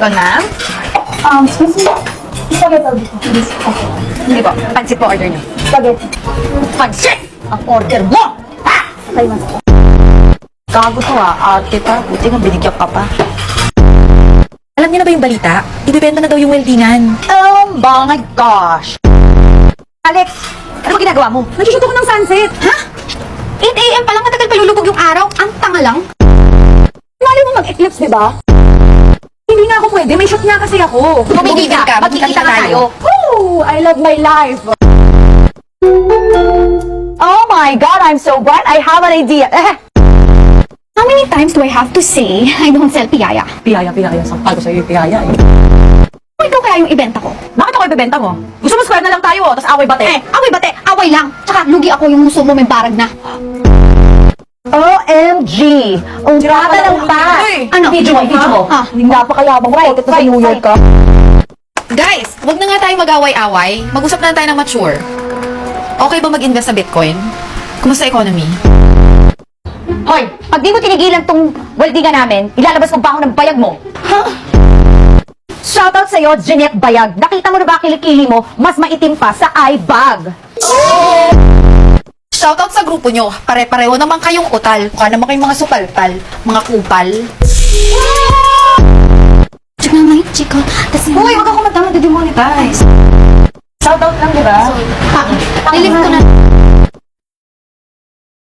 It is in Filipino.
ko na. Excuse me. Spaghetti dito, please. Okay. Hindi po, pansit po order niyo. Spaghetti. Pansit! Ang order mo! Ha? Okay, mas. Gago to ate pa. Buti nga binigyan ka pa. Alam niyo na ba yung balita? Ibibenta na daw yung weldingan. Oh my gosh! Alex, ano ba ginagawa mo? Nagsushoot ako ng sunset. Ha? 8 a.m. pa lang, matagal pa lulubog yung araw. Ang tanga lang. Mali mo mag-eclipse, di ba? Hindi nga ako pwede. May shoot nga kasi ako. Tumigil ka, magkikita na tayo. Woo! I love my life. Oh my God, I'm so bright. I have an idea. How many times do I have to say I don't sell piyaya? Piyaya. Sampal ko sa'yo yung piyaya eh. Kung ikaw kaya yung ibenta ko? Bakit ako ibebenta mo? Gusto mo square na lang tayo, tapos away bate. Away bate! Away lang! Tsaka lugi ako yung gusto mo may barag na. OMG! Ang bata ng taas! Ano? Video mo. Ah. Napakayabang mo. Right, sa New York ka. Guys, wag na nga tayo mag-away-away. Mag-usap na tayo ng mature. Okay ba mag-invest sa Bitcoin? Kumusta economy? Hoy, pag di mo tinigilan tong weldingan namin, ilalabas ko ba ako ng bayag mo? Shoutout sa'yo, Jeanette Bayag. Nakita mo na ba kilikili mo? Mas maitim pa sa iBag. Shoutout sa grupo nyo. Pare-pareho naman kayong utal. Mukha naman kayong mga supalpal. Mga kupal. Check na ngayon, chika. Kasi Uy, wag ako matama. Demonetize. Shoutout lang, di ba? nilift ko na.